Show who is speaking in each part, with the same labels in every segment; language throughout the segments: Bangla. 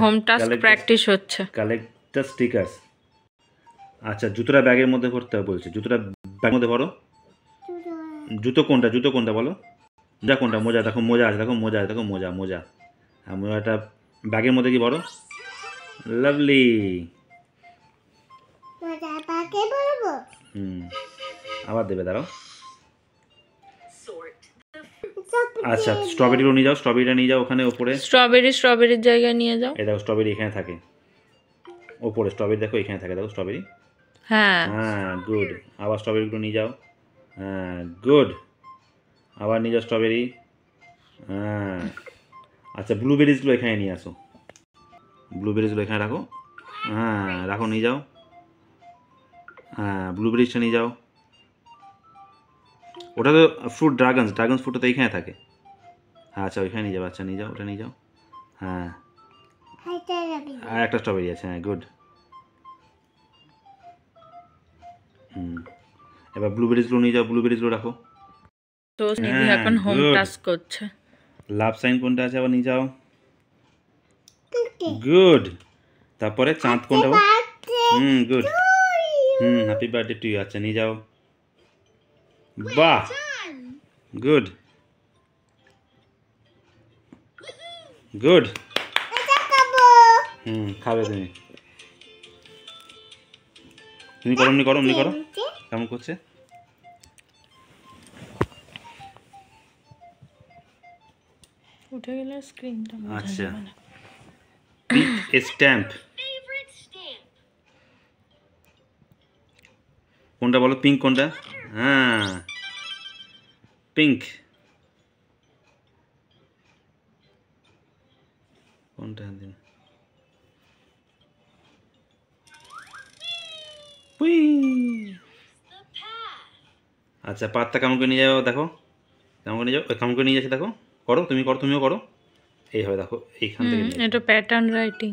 Speaker 1: হোম টাস্ক প্র্যাকটিস হচ্ছে।
Speaker 2: Collect the stickers. আচ্ছা জুতোটা ব্যাগের মধ্যে ভরতে হবে বলছে, জুতোটা ব্যাগের মধ্যে ভরো। জুতো কোনটা বলো? মোজা কোনটা? মোজা দেখো, মোজা আছে দেখো, মোজা আছে দেখো, মোজা। আর মোজাটা ব্যাগের মধ্যে কি ভরো? লাভলি। আবার দেবে, দাঁড়াও। আচ্ছা স্ট্রবেরিগুলো নিয়ে যাও, স্ট্রবেরিটা নিয়ে যাও ওখানে ওপরে।
Speaker 1: স্ট্রবেরির জায়গায় নিয়ে যাও।
Speaker 2: এই দেখো স্ট্রবেরি এখানে থাকে ওপরে, স্ট্রবেরি দেখো এখানে থাকে, দেখো স্ট্রবেরি।
Speaker 1: হ্যাঁ
Speaker 2: গুড। আবার স্ট্রবেরিগুলো নিয়ে যাও। গুড। আবার নিয়ে যাও স্ট্রবেরি। আচ্ছা ব্লুবেরিজগুলো এখানে নিয়ে আসো, ব্লুবেরিজগুলো এখানে রাখো। রাখো, নিয়ে যাও। ব্লুবেরিজটা নিয়ে যাও। ওটা তো ফ্রুট, ড্রাগন ফ্রুটটা তো এইখানে থাকে। আচ্ছা ওইখানে নিয়ে যাও, আচ্ছা নিয়ে যাও, ওটা নিয়ে যাও। আর একটা স্ট্রবেরি আছে, গুড। এবার ব্লুবেরিজগুলো নিয়ে যাও, ব্লুবেরিজগুলো রাখো।
Speaker 1: তো নিধি এখন হোম টাস্ক করছে।
Speaker 2: লাভ সাইন কোনটা আছে আবার নিয়ে যাও। গুড। তারপরে চাঁদ কোনটা? Good. Happy birthday to you. আচ্ছা নিয়ে যাও। বাহ, গুড গুড। খাবে তুমি। তুমি করো, এমনি করো, এমনি করো। কেমন করছে?
Speaker 1: উঠে গেলে স্ক্রিনটা বোঝা
Speaker 2: আচ্ছা
Speaker 1: যাবে না।
Speaker 2: স্ট্যাম্প কোনটা বলো? পিঙ্ক কোনটা? পিঙ্ক কোনটা? আচ্ছা পাতটা কেমন করে নিয়ে যাও দেখো, কেমন করে নিয়ে যাও, কেমন করে নিয়ে যাচ্ছে দেখো। করো, তুমি করো, তুমিও করো। এইভাবে দেখো, এইখান থেকে
Speaker 1: এটা প্যাটার্ন রাইটিং।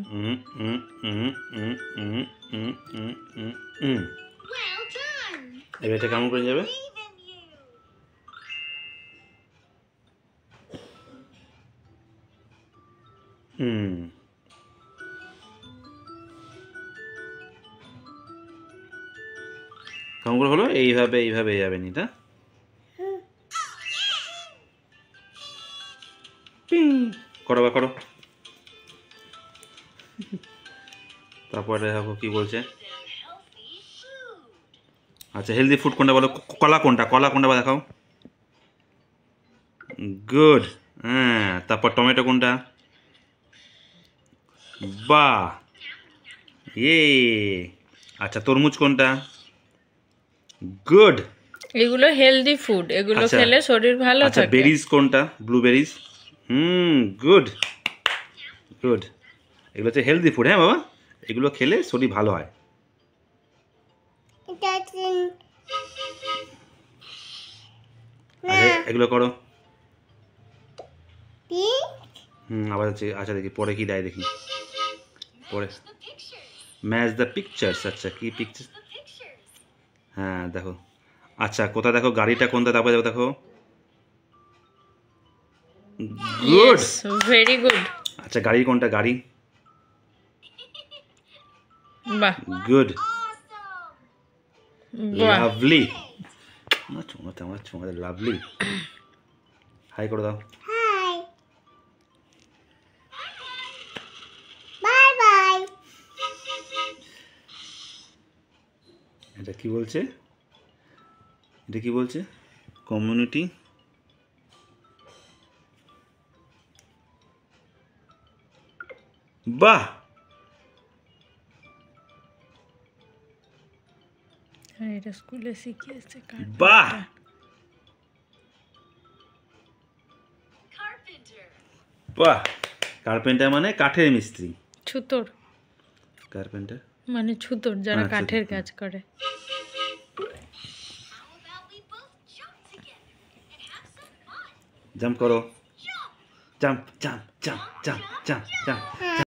Speaker 2: এবার এটা কেমন করে যাবে? কেমন করে হলো? এইভাবে এইভাবে যাবে নি, তা করো বা করো। তারপরে দেখো কি বলছে। আচ্ছা হেলদি ফুড কোনটা বলো? কলা কোনটা? কলা কোনটা বা দেখাও। গুড। তারপর টমেটো কোনটা? বাহ, আচ্ছা তরমুজ কোনটা? গুড।
Speaker 1: এগুলো হেলদি ফুড, এগুলো খেলে শরীর ভালো থাকে।
Speaker 2: আচ্ছা বেরিজ কোনটা? ব্লুবেরিজ। Good good. এগুলো হচ্ছে হেলদি ফুড। হ্যাঁ বাবা, এগুলো খেলে শরীর ভালো হয়। এগুলো করো। আবার হচ্ছে, আচ্ছা দেখি পরে কি দেয়, দেখি পরে। Match the pictures. আচ্ছা কি পিকচার? দেখো। আচ্ছা কোথা দেখো, গাড়িটা কোনটা? তারপরে দেখো। Good,
Speaker 1: very good.
Speaker 2: আচ্ছা গাড়ি কোনটা? গাড়ি।
Speaker 1: বাহ,
Speaker 2: গুড, লাভলি। আমার ছোঁয়াতে লাভলি। হাই করে দাও। এটা কি বলছে? এটা কি বলছে? কমিউনিটি। বাহ,
Speaker 1: এটা স্কুলে শিখিয়েছে।
Speaker 2: বাহ, বাহ। কার্পেন্টার মানে কাঠের মিস্ত্রি।
Speaker 1: ছুতোর
Speaker 2: কার্পেন্টার
Speaker 1: মানে ছুতোর, যারা কাঠের কাজ করে।
Speaker 2: জাম্প করো, jump jump jump jump jump jump.